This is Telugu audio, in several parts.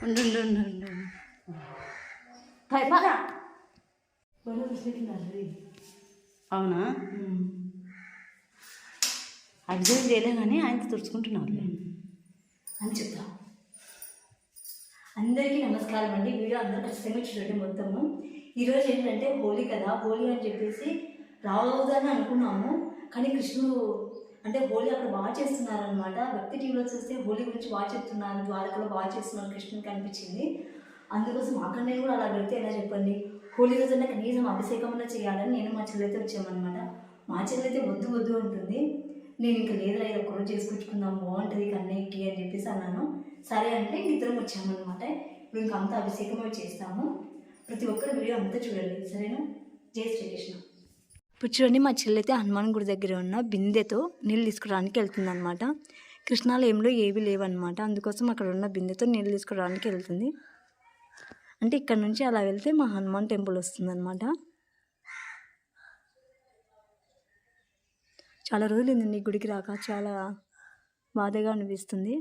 ఉండు ఉండు ఉండు ఉండు అవునా అబ్జర్వ్ చేయలే కానీ ఆయనతో తుడుచుకుంటున్నారు అని చెప్తాం. అందరికీ నమస్కారం అండి. వీడియో అందరూ ఖచ్చితంగా చూడండి మొత్తము. ఈరోజు ఏంటంటే హోలీ కదా, హోలీ అని చెప్పేసి రావద్దని అనుకున్నాము. కానీ కృష్ణుడు అంటే హోలీ అక్కడ బాగా చేస్తున్నారనమాట. భక్తి టీవీలో చూస్తే హోలీ గురించి బాగా చెప్తున్నారు, ద్వారకలో బాగా చేస్తున్నారు కృష్ణుడికి అనిపించింది. అందుకోసం మాకన్నా నేను కూడా అలా వెళ్తే ఎలా చెప్పండి, హోలీ రోజున కనీసం అభిషేకం చేయాలని నేను మా చెల్లెతో వచ్చామన్నమాట. మా చెల్లెతే వద్దు వద్దు ఉంటుంది. నేను ఇంకా లేదా ఇది ఒక్కరోజు చేసుకొచ్చుకుందాం బాగుంటుంది కన్నయ్యకి అని చెప్పేసి అన్నాను. సరే అంటే ఇద్దరం వచ్చామన్నమాట. ఇప్పుడు ఇంకా అంతా అభిషేకమే చేస్తాము. ప్రతి ఒక్కరు వీడియో అంతా చూడండి, సరేనా? జై శ్రీకృష్ణ. ఇప్పుడు చూడండి, మా చెల్లెతే హనుమాన్ గుడి దగ్గర ఉన్న బిందెతో నీళ్ళు తీసుకురావడానికి వెళ్తుందన్నమాట. కృష్ణాలయంలో ఏవి లేవన్నమాట, అందుకోసం అక్కడ ఉన్న బిందెతో నీళ్ళు తీసుకురావడానికి వెళ్తుంది. అంటే ఇక్కడ నుంచి అలా వెళ్తే మా హనుమాన్ టెంపుల్ వస్తుందన్నమాట. చాలా రోజులైందండి ఈ గుడికి రాక, చాలా బాధగా అనిపిస్తుంది.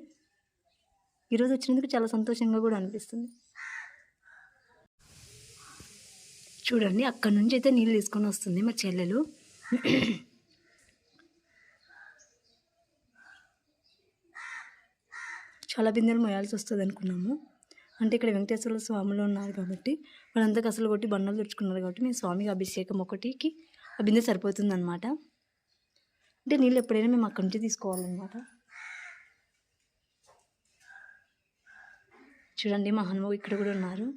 ఈరోజు వచ్చినందుకు చాలా సంతోషంగా కూడా అనిపిస్తుంది. చూడండి, అక్కడ నుంచి అయితే నీళ్ళు తీసుకొని వస్తుంది మా చెల్లెలు. చాలా బిందెలు మోయాల్సి వస్తుంది అనుకున్నాము. అంటే ఇక్కడ వెంకటేశ్వర స్వాములు ఉన్నారు కాబట్టి వాళ్ళంతా కసలు కొట్టి బండలు తెచ్చుకున్నారు కాబట్టి మేము స్వామికి అభిషేకం ఒకటికి ఆ బిందె సరిపోతుంది అనమాట. అంటే నీళ్ళు ఎప్పుడైనా మేము అక్కడి నుంచి తీసుకోవాలన్నమాట. చూడండి, మా హనుమ ఇక్కడ కూడా ఉన్నారు.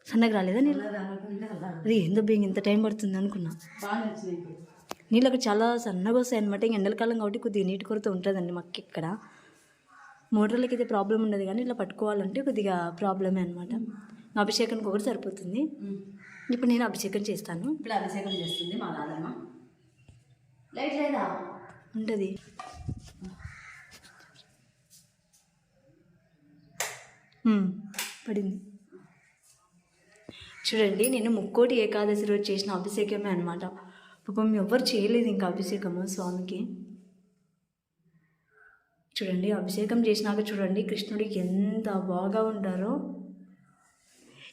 సన్నగా రాలేదా నీళ్ళు? అది ఏందో బియ్యం ఇంత టైం పడుతుంది అనుకున్నా. నీళ్ళు అక్కడ చాలా సన్నగా వస్తాయి అనమాట. ఇంక ఎండలకాలం కాబట్టి కొద్దిగా నీటి కొరత ఉంటుందండి మాకు ఇక్కడ. మోటార్లకి అయితే ప్రాబ్లం ఉండదు కానీ ఇట్లా పట్టుకోవాలంటే కొద్దిగా ప్రాబ్లమే అనమాట. అభిషేకానికి ఒకటి సరిపోతుంది. ఇప్పుడు నేను అభిషేకం చేస్తాను. ఇప్పుడు అభిషేకం చేస్తుంది మా రాధమ్మ. లైట్ లేదా ఉంటుంది. పడింది. చూడండి, నేను ముక్కోటి ఏకాదశి రోజు చేసిన అభిషేకమే అనమాట. పాపం ఎవరు చేయలేదు ఇంకా అభిషేకము స్వామికి. చూడండి, అభిషేకం చేసినాక చూడండి కృష్ణుడికి ఎంత బాగా ఉంటారో.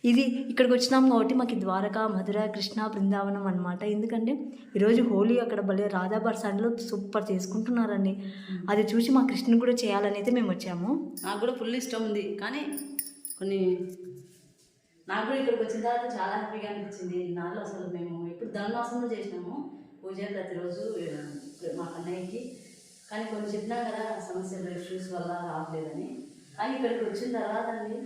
ఇది ఇక్కడికి వచ్చినాం కాబట్టి మాకు ద్వారకా, మధుర, కృష్ణ, బృందావనం అనమాట. ఎందుకంటే ఈరోజు హోలీ అక్కడ భలే రాధా బర్సాన్లో సూపర్ చేసుకుంటున్నారండి. అది చూసి మా కృష్ణుని కూడా చేయాలని అయితే మేము వచ్చాము. నాకు కూడా ఫుల్ ఇష్టం ఉంది, కానీ కొన్ని నాకు కూడా ఇక్కడికి వచ్చిన తర్వాత చాలా హ్యాపీగా అనిపించింది. నాలో అసలు మేము ఇప్పుడు ధనుమాసంలో చేసినాము పూజ ప్రతిరోజు మా కన్నయ్యకి. కానీ కొన్ని చెప్పినాం కదా సమస్యలు, ఇష్యూస్ వల్ల రావట్లేదని. కానీ ఇక్కడికి వచ్చిన తర్వాత అండి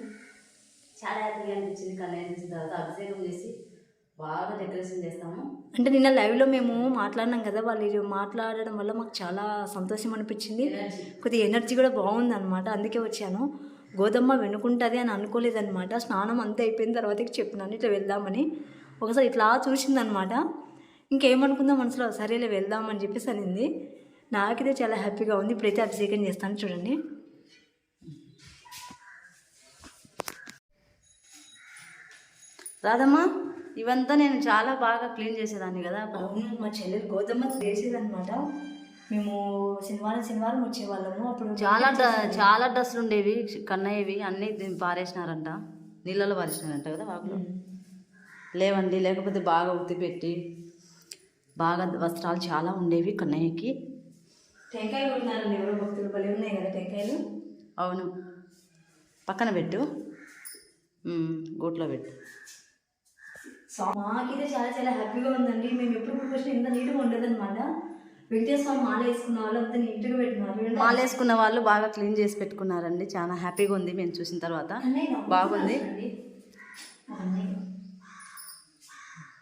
చాలా హ్యాపీగా అనిపించింది. కన్నయ్య వచ్చిన తర్వాత అభిషేకం చేసి బాగా డెకరేషన్ చేస్తాము. అంటే నిన్న లైవ్లో మేము మాట్లాడినాం కదా, వాళ్ళు మాట్లాడడం వల్ల మాకు చాలా సంతోషం అనిపించింది. కొద్దిగా ఎనర్జీ కూడా బాగుంది అనమాట. అందుకే వచ్చాను. గోదమ్మ వెనుకుంటుంది అని అనుకోలేదన్నమాట. స్నానం అంతా అయిపోయిన తర్వాత చెప్పినాను ఇట్లా వెళ్దామని. ఒకసారి ఇట్లా చూసిందనమాట. ఇంకేమనుకుందాం మనసులో, సరేలే వెళ్దామని చెప్పేసి అనింది. నాకైతే చాలా హ్యాపీగా ఉంది. ఇప్పుడైతే అభిషేకం చేస్తాను చూడండి. రాదమ్మా, ఇవంతా నేను చాలా బాగా క్లీన్ చేసేదాన్ని కదా. మా చెల్లెలు గోధుమ చేసేదనమాట. మేము శనివారం వచ్చేవాళ్ళము. అప్పుడు చాలా డ్రెస్సులు ఉండేవి కన్నయ్యవి, అన్నీ పారేసినారంట, నీళ్ళలో పారేసినారంట కదా వాకులో. లేవండి, లేకపోతే బాగా ఉత్తిపెట్టి బాగా వస్త్రాలు చాలా ఉండేవి కన్నయ్యకి. టెంకాయలు కొట్టినారండి ఎవరో భక్తులు, భలే ఉన్నాయి కదా టెంకాయలు. అవును, పక్కన పెట్టు, గోట్లో పెట్టు. మాకైతే చాలా చాలా హ్యాపీగా ఉందండి. మేము ఎప్పుడు వచ్చినా ఇంత నీట్గా ఉండదు అనమాట. వెంకటేశ్వర మాల వేసుకున్న వాళ్ళు అంతా నీట్గా పెట్టినారు. మాల వేసుకున్న వాళ్ళు బాగా క్లీన్ చేసి పెట్టుకున్నారండి. చాలా హ్యాపీగా ఉంది మేము చూసిన తర్వాత. బాగుంది.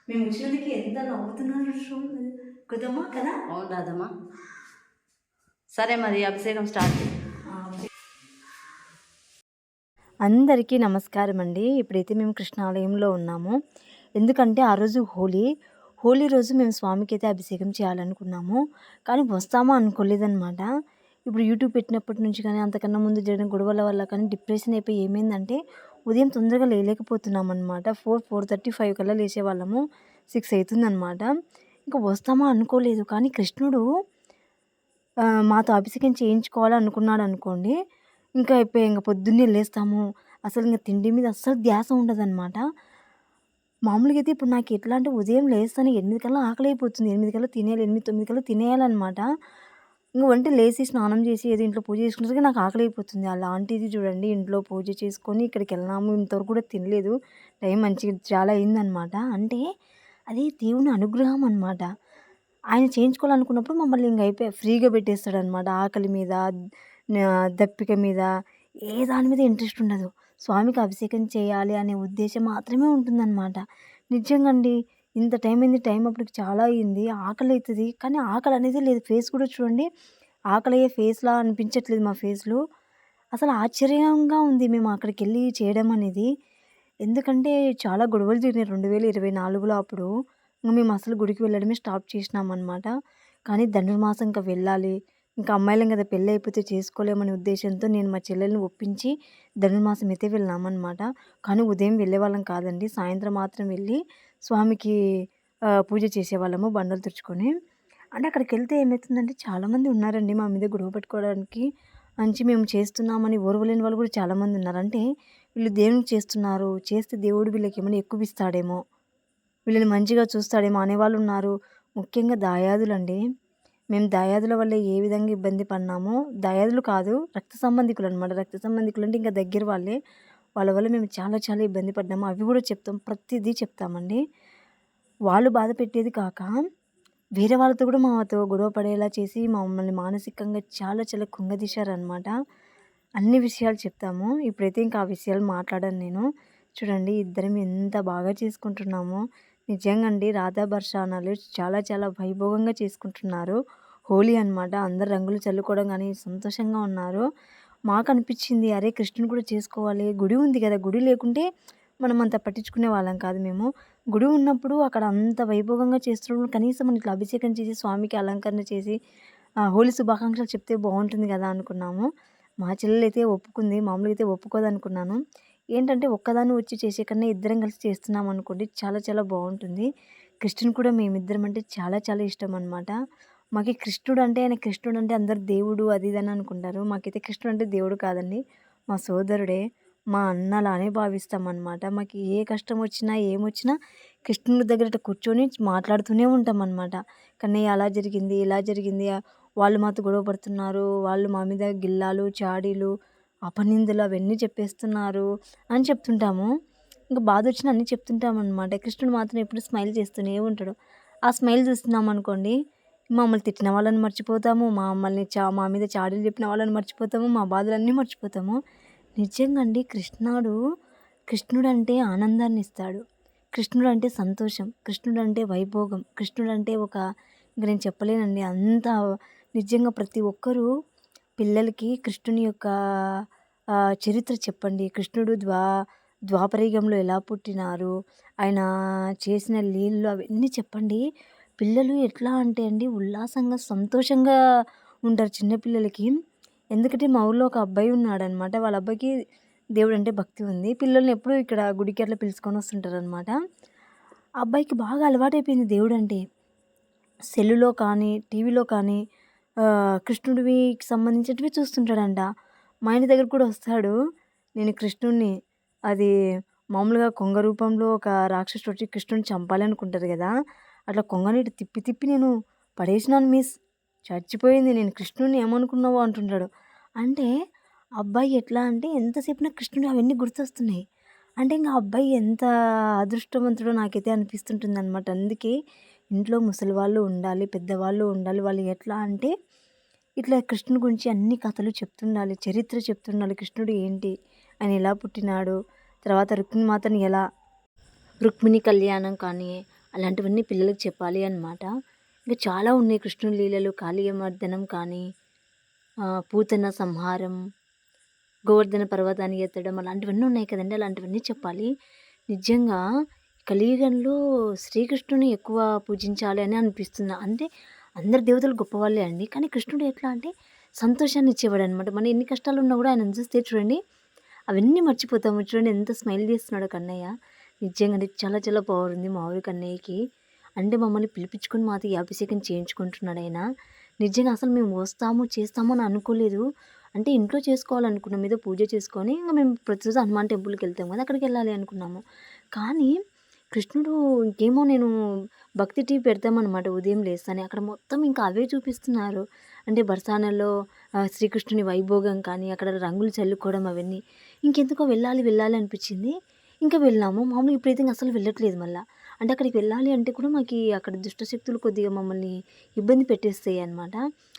మేము వచ్చినందుకు ఎంత నవ్వుతున్నారు కుదమ్మా కదా. అవును రాదమ్మా. సరే మరి అభిషేకం స్టార్ట్. అందరికీ నమస్కారం అండి. ఇప్పుడైతే మేము కృష్ణాలయంలో ఉన్నాము. ఎందుకంటే ఆ రోజు హోలీ రోజు మేము స్వామికి అయితే అభిషేకం చేయాలనుకున్నాము. కానీ వస్తామో అనుకోలేదన్నమాట. ఇప్పుడు యూట్యూబ్ పెట్టినప్పటి నుంచి కానీ అంతకన్నా ముందు జరిగిన గొడవల వల్ల కానీ డిప్రెషన్ అయిపోయి ఏమైందంటే ఉదయం తొందరగా లేయలేకపోతున్నాం అనమాట. 4:30, 5 కల్లా లేచేవాళ్ళము. 6 అయితుందనమాట. ఇంక వస్తామా అనుకోలేదు. కానీ కృష్ణుడు మాతో అభిషేకం చేయించుకోవాలనుకున్నాడనుకోండి, ఇంకా అయిపోయాయి. ఇంక పొద్దున్నే లేస్తాము. అసలింక తిండి మీద అస్సలు ధ్యాస ఉండదనమాట. మామూలుగా అయితే ఇప్పుడు నాకు ఎట్లా అంటే ఉదయం లేస్తాను 8 కల్లా ఆకలైపోతుంది. 8 కల్లా తినేయాలి. 8, 9 కల్లా తినేయాలనమాట. ఇంక అంటే లేసి స్నానం చేసి ఏదో ఇంట్లో పూజ చేసుకునేసరికి నాకు ఆకలైపోతుంది. అలాంటిది చూడండి ఇంట్లో పూజ చేసుకొని ఇక్కడికెళ్ళాము. ఇంతవరకు కూడా తినలేదు. టైం మంచిగా చాలా అయిందనమాట. అంటే అది దేవుని అనుగ్రహం అనమాట. ఆయన చేయించుకోవాలనుకున్నప్పుడు మమ్మల్ని ఇంక అయిపోయా ఫ్రీగా పెట్టేస్తాడనమాట. ఆకలి మీద, దప్పిక మీద ఏ దాని మీద ఇంట్రెస్ట్ ఉండదు. స్వామికి అభిషేకం చేయాలి అనే ఉద్దేశం మాత్రమే ఉంటుందన్నమాట. నిజంగా అండి. ఇంత టైం అయింది. టైం అప్పటికి చాలా అయింది. ఆకలైతది. కానీ ఆకలనేదే లేదు. ఫేస్ కూడా చూడండి. ఆకలయ్యే ఫేస్‌లా అనిపించట్లేదు మా ఫేస్‌లో. అసలు ఆశ్చర్యంగా ఉంది మేము అక్కడికెళ్ళి చేయడం అనేది. ఎందుకంటే చాలా గొడవలు జరిగినాయి 2024లో అప్పుడు. ఇంక మేము అసలు గుడికి వెళ్ళడమే స్టాప్ చేసినామనమాట. కానీ ధనుర్మాసం ఇంక వెళ్ళాలి. ఇంకా అమ్మాయిలం కదా! పెళ్లయిపోతే చేసుకోలేమనే ఉద్దేశంతో నేను మా చెల్లెల్ని ఒప్పించి ధనుర్మాసం అయితే వెళ్ళామనమాట. కానీ ఉదయం వెళ్ళేవాళ్ళం కాదండి. సాయంత్రం మాత్రం వెళ్ళి స్వామికి పూజ చేసేవాళ్ళము బండలు తుడుచుకొని. అంటే అక్కడికెళ్తే ఏమైతుందంటే చాలామంది ఉన్నారండి మా మీద గొడవ పెట్టుకోవడానికి. మేము చేస్తున్నామని ఓర్వలేని వాళ్ళు కూడా చాలామందున్నారు. అంటే వీళ్ళు దేవునికి చేస్తున్నారు. చేస్తే దేవుడు వీళ్ళకేమైనా ఎక్కువిస్తాడేమో! వీళ్ళని మంచిగా చూస్తాడేమో అనేవాళ్ళున్నారు. ముఖ్యంగా దాయాదులండి. మేము దాయాదుల వల్ల ఏ విధంగా ఇబ్బంది పడినామో దాయాదులు కాదు రక్త సంబంధికులనమాట. రక్త సంబంధికులంటే ఇంకా దగ్గర వాళ్ళే. వాళ్ళ వల్ల మేము చాలా చాలా ఇబ్బంది పడ్డాము. అవి కూడా చెప్తాం. ప్రతిదీ చెప్తామండి. వాళ్ళు బాధ పెట్టేది కాక వేరే వాళ్ళతో కూడా మాతో గొడవ పడేలా చేసి మమ్మల్ని మానసికంగా చాలా చాలా కృంగదీశారనమాట. అన్ని విషయాలు చెప్తాము. ఇప్పుడైతే ఇంకా ఆ విషయాలు మాట్లాడను నేను. చూడండి ఇద్దరం ఎంత బాగా చేసుకుంటున్నామో. నిజంగా అండి రాధా బర్షానాలు చాలా చాలా వైభవంగా చేసుకుంటున్నారు. హోలీ అనమాట. అందరూ రంగులు చల్లుకోవడం గానీ సంతోషంగా ఉన్నారు. మాకనిపించింది అరే! కృష్ణుని కూడా చేసుకోవాలి. గుడి ఉంది కదా! గుడి లేకుంటే మనం అంత పట్టించుకునే వాళ్ళం కాదు మేము. గుడి ఉన్నప్పుడు అక్కడ అంత వైభవంగా చేస్తున్నప్పుడు కనీసం మనం ఇట్లా అభిషేకం చేసి స్వామికి అలంకరణ చేసి హోలీ శుభాకాంక్షలు చెప్తే బావుంటుంది గదా! అనుకున్నాము. మా చెల్లెలైతే ఒప్పుకుంది. మామూలుగా అయితే ఒప్పుకోదనుకున్నాను. ఏంటంటే ఒక్కదాన్ని వచ్చి చేసే కన్నా ఇద్దరం కలిసి చేస్తున్నామనుకోండి చాలా చాలా బావుంటుంది. కృష్ణుని కూడా మేమిద్దరం అంటే చాలా చాలా ఇష్టమనమాట. మాకి కృష్ణుడంటే ఆయన కృష్ణుడంటే అందరూ దేవుడు అది ఇది అని అనుకుంటారు. మాకైతే కృష్ణుడంటే దేవుడు కాదండి. మా సోదరుడే. మా అన్నలానే భావిస్తామనమాట. మాకు ఏ కష్టం వచ్చినా, ఏమొచ్చినా కృష్ణుడి దగ్గర ఇట్లా కూర్చొని మాట్లాడుతూనే ఉంటామనమాట. కన్నయ్య అలా జరిగింది, ఇలా జరిగింది. వాళ్ళు మాతో గొడవ పడుతున్నారు. వాళ్ళు మా మీద గిల్లాలు, చాడీలు, అపనిందలు అవన్నీ చెప్పేస్తున్నారు అని చెప్తుంటాము. ఇంక బాధొచ్చినా అన్నీ చెప్తుంటామనమాట. కృష్ణుడు మాత్రం ఎప్పుడు స్మైల్ చేస్తూనే ఉంటాడు. ఆ స్మైల్ చూస్తున్నామనుకోండి, మమ్మల్ని తిట్టిన వాళ్ళని మర్చిపోతాము. మా మీద చాడీలు చెప్పిన వాళ్ళని మర్చిపోతాము. మా బాధలన్నీ మర్చిపోతాము. నిజంగా అండి కృష్ణుడంటే ఆనందాన్నిస్తాడు. కృష్ణుడంటే సంతోషం. కృష్ణుడంటే వైభోగం. కృష్ణుడంటే ఇంక నేను చెప్పలేనండి. అంత నిజంగా ప్రతి ఒక్కరూ పిల్లలకి కృష్ణుని యొక్క చరిత్ర చెప్పండి. కృష్ణుడు ద్వాపరయుగంలో ఎలా పుట్టినారు, ఆయన చేసిన లీలలు అవన్నీ చెప్పండి. పిల్లలు ఎట్లా అంటే అండి ఉల్లాసంగా, సంతోషంగా ఉంటారు చిన్న పిల్లలకి. ఎందుకంటే మా ఊర్లో ఒక అబ్బాయి ఉన్నాడనమాట. వాళ్ళ అబ్బాయికి దేవుడంటే భక్తి ఉంది. పిల్లల్ని ఎప్పుడూ ఇక్కడ గుడికి అట్లా పిలుచుకొని వస్తుంటారనమాట. ఆ అబ్బాయికి బాగా అలవాటైపోయింది దేవుడంటే. సెల్లులో కానీ, టీవీలో కానీ కృష్ణుడివికి సంబంధించినటివి చూస్తుంటాడంట. మా ఇంటి దగ్గరకు కూడా వస్తాడు. నేను కృష్ణుడిని అది మామూలుగా కొంగ రూపంలో ఒక రాక్షసుడు వచ్చి కృష్ణుడిని చంపాలి అనుకుంటారు కదా! అట్లా కొంగని ఇటు తిప్పి తిప్పి నేను పడేసినాను మిస్. చచ్చిపోయింది. నేను కృష్ణుడిని ఏమనుకున్నావో అంటుంటాడు. అంటే అబ్బాయి ఎట్లా అంటే ఎంతసేపున కృష్ణుడు అవన్నీ గుర్తొస్తున్నాయి. అంటే ఇంక ఆ అబ్బాయి ఎంత అదృష్టవంతుడో నాకైతే అనిపిస్తుంటుందనమాట. అందుకే ఇంట్లో ముసలివాళ్ళు ఉండాలి, పెద్దవాళ్ళు ఉండాలి. వాళ్ళు ఎట్లా అంటే ఇట్లా కృష్ణుడి గురించి అన్ని కథలు చెప్తుండాలి. చరిత్ర చెప్తుండాలి. కృష్ణుడు ఏంటి? ఆయన ఎలా పుట్టినాడు? తర్వాత రుక్మిణి కళ్యాణం కానీ అలాంటివన్నీ పిల్లలకి చెప్పాలి అనమాట. ఇంకా చాలా ఉన్నాయి కృష్ణుడి లీలలు. కాళీయమర్దనం కానీ, పూతన సంహారం, గోవర్ధన పర్వతాన్ని ఎత్తడం అలాంటివన్నీ ఉన్నాయి కదండీ! అలాంటివన్నీ చెప్పాలి. నిజంగా కలియుగంలో శ్రీకృష్ణుని ఎక్కువ పూజించాలి అని అనిపిస్తుంది. అంటే అందరు దేవతలు గొప్పవాళ్ళే అండి. కానీ కృష్ణుడు ఎట్లా అంటే సంతోషాన్ని ఇచ్చేవాడనమాట. మనం ఎన్ని కష్టాలున్నా కూడా ఆయనను చూస్తే చూడండి అవన్నీ మర్చిపోతాము. చూడండి ఎంత స్మైల్ చేస్తున్నాడో కన్నయ్య. నిజంగానే చాలా చాలా పవర్ ఉంది మా ఊరి కన్నయ్యకి. అంటే మమ్మల్ని పిలిపించుకొని మాతో ఈ అభిషేకం చేయించుకుంటున్నాడాయన. నిజంగా అసలు మేము వస్తాము, చేస్తాము అని అనుకోలేదు. అంటే ఇంట్లో చేసుకోవాలనుకున్నాం. ఏదో పూజ చేసుకొని ఇంక మేము ప్రతిరోజు హనుమాన్ టెంపుల్‌కెళ్తాం కదా! అక్కడికెళ్ళాలి అనుకున్నాము. కానీ కృష్ణుడు ఇంకేమో నేను భక్తి టీవీ పెడతామనమాట ఉదయం లేస్తానే. అక్కడ మొత్తం ఇంకా అవే చూపిస్తున్నారు. అంటే బర్సానాలో శ్రీకృష్ణుని వైభోగం కానీ, అక్కడ రంగులు చల్లుకోవడం అవన్నీ. ఇంకెందుకో వెళ్ళాలి, వెళ్ళాలి అనిపిచ్చింది. ఇంకా వెళ్ళాము. మామూలుగా ఇప్పుడైతే ఇంక అసలు వెళ్ళట్లేదు మళ్ళా. అంటే అక్కడికి వెళ్ళాలి అంటే కూడా మాకీ అక్కడ దుష్టశక్తులు కొద్దిగా మమ్మల్ని ఇబ్బంది పెట్టేస్తాయనమాట.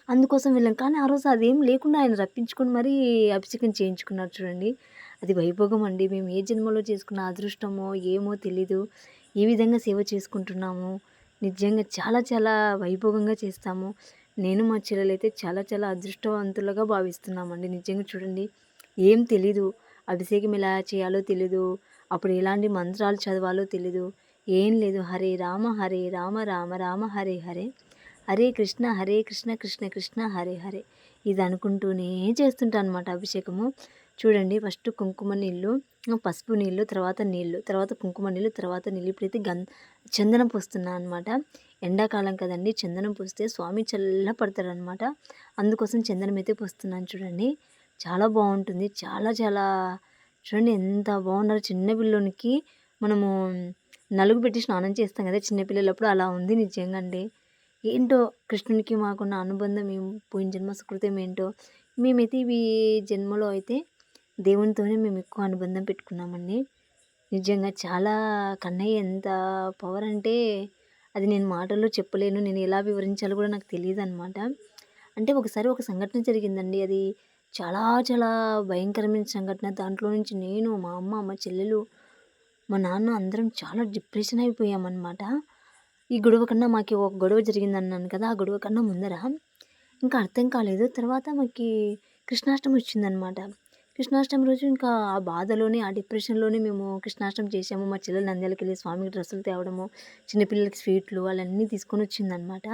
అందుకోసం వెళ్ళాం. కానీ ఆ రోజు అదేం లేకుండా ఆయన రప్పించుకొని మరీ అభిషేకం చేయించుకున్నారు చూడండి. అది వైభోగం అండి. మేము ఏ జన్మలో చేసుకున్న అదృష్టమో ఏమో తెలీదు. ఏ విధంగా సేవ చేసుకుంటున్నామో నిజంగా చాలా చాలా వైభోగంగా చేస్తాము. నేను మా చెల్లెలైతే చాలా చాలా అదృష్టవంతులుగా భావిస్తున్నామండి. నిజంగా చూడండి. ఏం తెలీదు. అభిషేకం ఎలా చేయాలో తెలీదు. అప్పుడు ఎలాంటి మంత్రాలు చదవాలో తెలీదు. ఏం లేదు. హరే రామ రామ రామ హరే హరే. హరే కృష్ణ కృష్ణ కృష్ణ హరే హరే. ఇది అనుకుంటూనే చేస్తుంటా అనమాట అభిషేకము. చూడండి ఫస్ట్ కుంకుమ నీళ్ళు, పసుపు నీళ్ళు, తర్వాత నీళ్ళు, తర్వాత కుంకుమ నీళ్ళు, తర్వాత నీళ్ళు. ఇప్పుడైతే చందనం పోస్తున్నా అనమాట. ఎండాకాలం కదండీ! చందనం పోస్తే స్వామి చల్లపడతాడనమాట. అందుకోసం చందనం అయితే పోస్తున్నాను చూడండి. చాలా బావుంటుంది. చాలా చాలా చూడండి ఎంత బాగున్నారో చిన్న పిల్లోనికి మనము నలుగు పెట్టి స్నానం చేస్తాం కదా! చిన్న పిల్లలప్పుడు అలా ఉంది నిజంగా అండి. ఏంటో కృష్ణునికి మాకున్న అనుబంధం పోయిన జన్మ సుకృతం ఏంటో. మేమైతే ఈ జన్మలో అయితే దేవునితోనే మేము ఎక్కువ అనుబంధం పెట్టుకున్నామండి. నిజంగా చాలా కన్నయ్య ఎంత పవర్ అంటే అది నేను మాటల్లో చెప్పలేను. నేను ఎలా వివరించాలో కూడా నాకు తెలీదనమాట. అంటే ఒకసారి ఒక సంఘటన జరిగిందండి. అది చాలా చాలా భయంకరమైన సంఘటన. దాంట్లో నుంచి నేను, మా అమ్మ, మా చెల్లెలు, మా నాన్న అందరం చాలా డిప్రెషన్ అయిపోయామనమాట. ఈ గొడవ కన్నా మాకి ఒక గొడవ జరిగిందన్నాను కదా! ఆ గొడవ కన్నా ముందర ఇంకా అర్థం కాలేదు. తర్వాత మాకి కృష్ణాష్టమి వచ్చిందనమాట. కృష్ణాష్టమి రోజు ఇంకా ఆ బాధలోనే, ఆ డిప్రెషన్‌లోనే మేము కృష్ణాష్టమి చేసాము. మా చెల్లెలు నంద్యాలకెళ్ళి స్వామికి డ్రెస్సులు తేవడము, చిన్నపిల్లలకి స్వీట్లు వాళ్ళన్నీ తీసుకొనొచ్చిందనమాట.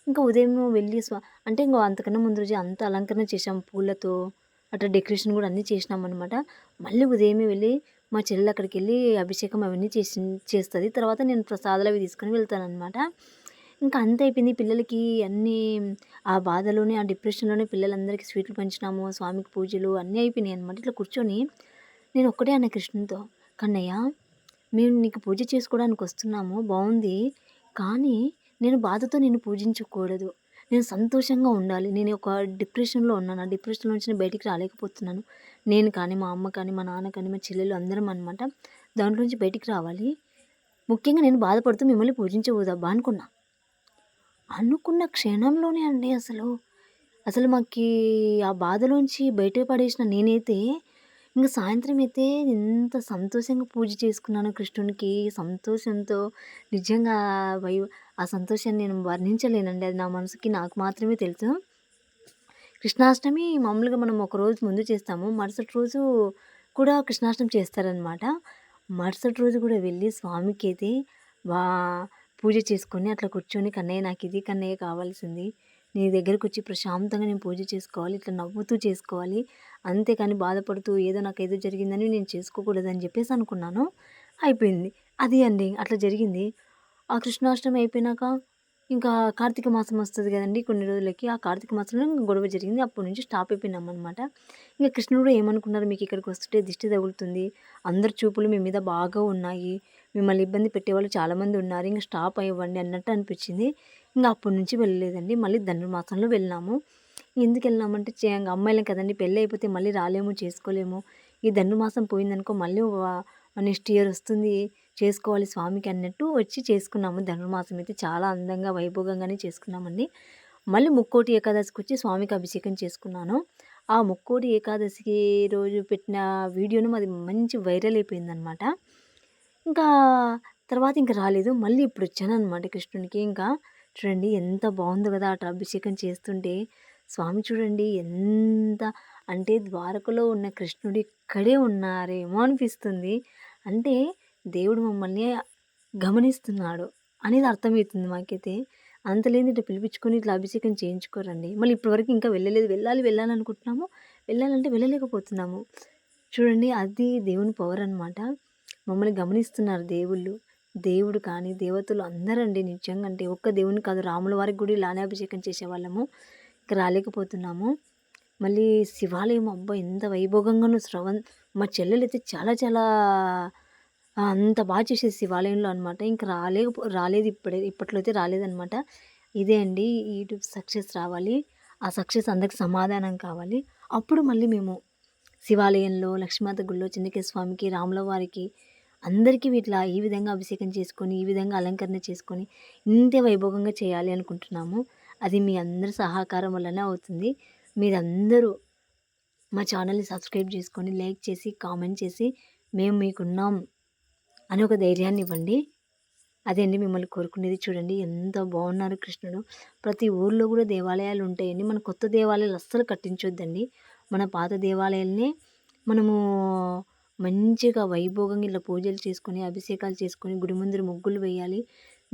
ఇంకా ఉదయం వెళ్ళి అంటే ఇంగ అంతకన్నా ముందు రోజే అంతా అలంకరణ చేశాం పూలతో. అట్లా డెకరేషన్ గూడా అన్నీ చేసినామనమాట. మళ్ళీ ఉదయమే వెళ్ళి మా చెల్లెలు అక్కడికెళ్ళి అభిషేకం అవన్నీ చేస్తది. తర్వాత నేను ప్రసాదాలవి తీసుకొని వెళ్తాననమాట. ఇంకా అంతా అయిపోయింది. పిల్లలకి అన్నీ ఆ బాధలోనే, ఆ డిప్రెషన్‌లోనే పిల్లలందరికీ స్వీట్లు పంచినాము. స్వామికి పూజలు అన్నీ అయిపోయినాయనమాట. ఇట్లా కూర్చొని నేను ఒక్కటే అన్నా కృష్ణునితో, "కన్నయ్య మేము నీకు పూజ చేసుకోవడానికొస్తున్నాము బావుంది. కానీ నేను బాధతో నిన్ను పూజించకూడదు. నేను సంతోషంగా ఉండాలి. నేను ఒక డిప్రెషన్‌లో ఉన్నాను. ఆ డిప్రెషన్‌లో నుంచి నేను బయటికి రాలేకపోతున్నాను. నేను కానీ, మా అమ్మ కానీ, మా నాన్న కానీ, మా చెల్లెలు అందరం అనమాట. దాంట్లో నుంచి బయటికి రావాలి. ముఖ్యంగా నేను బాధపడుతూ మిమ్మల్ని పూజించకూడదబ్బా" అనుకున్నా. అనుకున్న క్షణంలోనే అండి అసలు మాకీ ఆ బాధలోంచి బయట పడేసిన నేనైతే ఇంక సాయంత్రం అయితే ఎంత సంతోషంగా పూజ చేసుకున్నానో కృష్ణునికి సంతోషంతో నిజంగా వై ఆ సంతోషాన్ని నేను వర్ణించలేనండి. అది నా మనసుకి నాకు మాత్రమే తెలుసు. కృష్ణాష్టమి మామూలుగా మనం ఒకరోజు ముందు చేస్తాము. మరుసటి రోజు కూడా కృష్ణాష్టమి చేస్తారనమాట. మరుసటి రోజు కూడా వెళ్ళి స్వామికైతే వా పూజ చేసుకొని అట్లా కూర్చొని "కన్నయ్య నాకిది కన్నయ్య కావాల్సింది. నీ దగ్గరకొచ్చి ప్రశాంతంగా నేను పూజ చేసుకోవాలి. ఇట్లా నవ్వుతూ చేసుకోవాలి. అంతేకాని బాధపడుతూ ఏదో నాకేదో జరిగిందని నేను చేసుకోకూడదని" చెప్పేసి అనుకున్నాను. అయిపోయింది. అది అండి. అట్లా జరిగింది. ఆ కృష్ణాష్టమి అయిపోయినాక ఇంకా కార్తీక మాసం వస్తది గదండీ కొన్ని రోజులకి. ఆ కార్తీక మాసంలో గొడవ జరిగింది. అప్పటి నుంచి స్టాప్ అయిపోయినామనమాట. ఇంక కృష్ణుడు ఏమనుకున్నారు, "మీకిక్కడికి వస్తుంటే దిష్టి తగులుతుంది. అందరి చూపులు మీ మీద బాగా ఉన్నాయి. మిమ్మల్ని ఇబ్బంది పెట్టేవాళ్ళు చాలామంది ఉన్నారు. ఇంక స్టాప్ అవ్వండి" అన్నట్టు అనిపిచ్చింది. ఇంగ అప్పటి నుంచి వెళ్ళలేదండి. మళ్ళీ ధనుర్మాసంలో వెళ్ళినాము. ఎందుకెళ్ళినామంటే ఇంగ అమ్మాయిలం కదండీ! పెళ్లి అయిపోతే మళ్ళీ రాలేము, చేసుకోలేము. ఈ ధనుర్మాసం పోయిందనుకో మళ్ళీ నెక్స్ట్ ఇయర్ వస్తుంది. చేసుకోవాలి స్వామికి అన్నట్టు వచ్చి చేసుకున్నాము. ధనుర్మాసం అయితే చాలా అందంగా, వైభోగంగానే చేసుకున్నామండి. మళ్ళీ ముక్కోటి ఏకాదశికొచ్చి స్వామికి అభిషేకం చేసుకున్నాను. ఆ ముక్కోటి ఏకాదశికి రోజు పెట్టిన వీడియోను మాది మంచి వైరల్ అయిపోయిందనమాట. ఇంకా తర్వాత ఇంక రాలేదు. మళ్ళీ ఇప్పుడొచ్చాననమాట కృష్ణునికి. ఇంకా చూడండి ఎంత బావుందో గదా! అట్లా అభిషేకం చేస్తుంటే. స్వామి చూడండి ఎంత అంటే ద్వారకలో ఉన్న కృష్ణుడు ఇక్కడే ఉన్నారేమో అనిపిస్తుంది. అంటే దేవుడు మమ్మల్ని గమనిస్తున్నాడు అనేది అర్థమవుతుంది మాకైతే. అంతలేంది ఇట్లా పిలిపించుకొని ఇట్లా అభిషేకం చేయించుకోరండి. మళ్ళీ ఇప్పటి వరకు ఇంకా వెళ్ళలేదు. వెళ్ళాలి వెళ్ళాలనుకుంటున్నాము. వెళ్ళాలంటే వెళ్ళలేకపోతున్నాము. చూడండి అది దేవుని పవర్ అనమాట. మమ్మల్ని గమనిస్తున్నారు దేవుళ్ళు. దేవుడు కానీ, దేవతలు అందరండి నిజంగా అంటే ఒక్క దేవుని కాదు రాముల వారికి కూడా ఇలానే అభిషేకం చేసేవాళ్ళము. ఇక రాలేకపోతున్నాము. మళ్ళీ శివాలయం అబ్బా! ఎంత వైభోగంగానో మా చెల్లెలైతే చాలా చాలా అంత చేసేది శివాలయంలో అనమాట. ఇంక రాలేదు ఇప్పట్లో అయితే రాలేదనమాట. ఇదే అండి యూట్యూబ్ సక్సెస్ రావాలి. ఆ సక్సెస్ అందరికి సమాధానం కావాలి. అప్పుడు మళ్ళీ మేము శివాలయంలో, లక్ష్మీమాత గుడిలో, చెన్నకేశవ స్వామికి, రాముల వారికి అందరికీ ఇట్లా ఈ విధంగా అభిషేకం చేసుకొని, ఈ విధంగా అలంకరణ చేసుకొని, ఇంతే వైభోగంగా చేయాలి అనుకుంటున్నాము. అది మీ అందరి సహకారం వల్లనే అవుతుంది. మీరందరూ మా ఛానల్‌ని సబ్స్క్రైబ్ చేసుకొని, లైక్ చేసి, కామెంట్ చేసి, మేము మీకున్నాం అని ఒక ధైర్యాన్ని ఇవ్వండి. అదే అండి మిమ్మల్ని కోరుకునేది. చూడండి ఎంత బాగున్నారు కృష్ణుడు. ప్రతి ఊర్లో కూడా దేవాలయాలు ఉంటాయండి. మన కొత్త దేవాలయాలు అస్సలు కట్టించొద్దండి. మన పాత దేవాలయాలనే మనము మంచిగా వైభోగంగా ఇలా పూజలు చేసుకొని, అభిషేకాలు చేసుకొని, గుడి ముందర ముగ్గులు వేయాలి.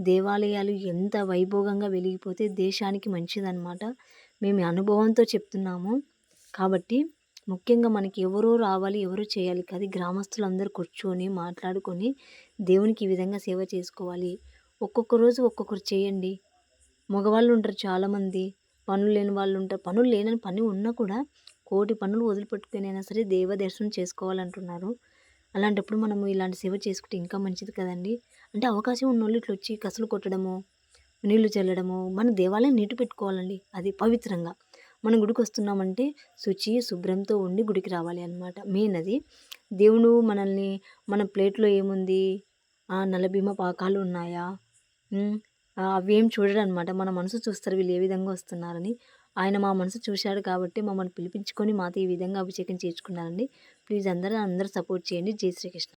దేవాలయాలు ఎంత వైభోగంగా వెలిగిపోతే దేశానికి మంచిదనమాట. మేము అనుభవంతో చెప్తున్నాము. కాబట్టి ముఖ్యంగా మనకి ఎవరో రావాలి, ఎవరో చేయాలి కాదు. గ్రామస్తులందరూ కూర్చొని, మాట్లాడుకొని దేవునికి ఈ విధంగా సేవ చేసుకోవాలి. ఒక్కొక్క రోజు ఒక్కొక్కరు చేయండి. మగవాళ్ళు ఉంటారు చాలామంది. పనులు లేని వాళ్ళు ఉంటారు. పనులు లేనని పని ఉన్నా కూడా కోటి పనులు వదిలిపెట్టుకొనైనా సరే దైవ దర్శనం చేసుకోవాలంటున్నారు. అలాంటప్పుడు మనము ఇలాంటి సేవ చేసుకుంటే ఇంకా మంచిది కదండీ! అంటే అవకాశం ఉన్నోళ్ళు ఇట్లొచ్చి కసులు కొట్టడము, నీళ్లు చల్లడము, మన దేవాలయం నీటు పెట్టుకోవాలండి. అది పవిత్రంగా. మనం గుడికొస్తున్నామంటే శుభ్రంతో ఉండి గుడికి రావాలి అన్నమాట. మెయిన్ అది. దేవుడు మనల్ని మన ప్లేట్‌లో ఏముంది? నలభీమ పాకాలు ఉన్నాయా? అవేం చూడడనమాట. మన మనసు చూస్తారు వీళ్ళు ఏ విధంగా వస్తున్నారని. ఆయన మా మనసు చూశాడు కాబట్టి మమ్మల్ని పిలిపించుకొని మాతో ఈ విధంగా అభిషేకం చేర్చుకున్నారండి. ప్లీజ్ అందరూ సపోర్ట్ చేయండి. జై శ్రీకృష్ణ.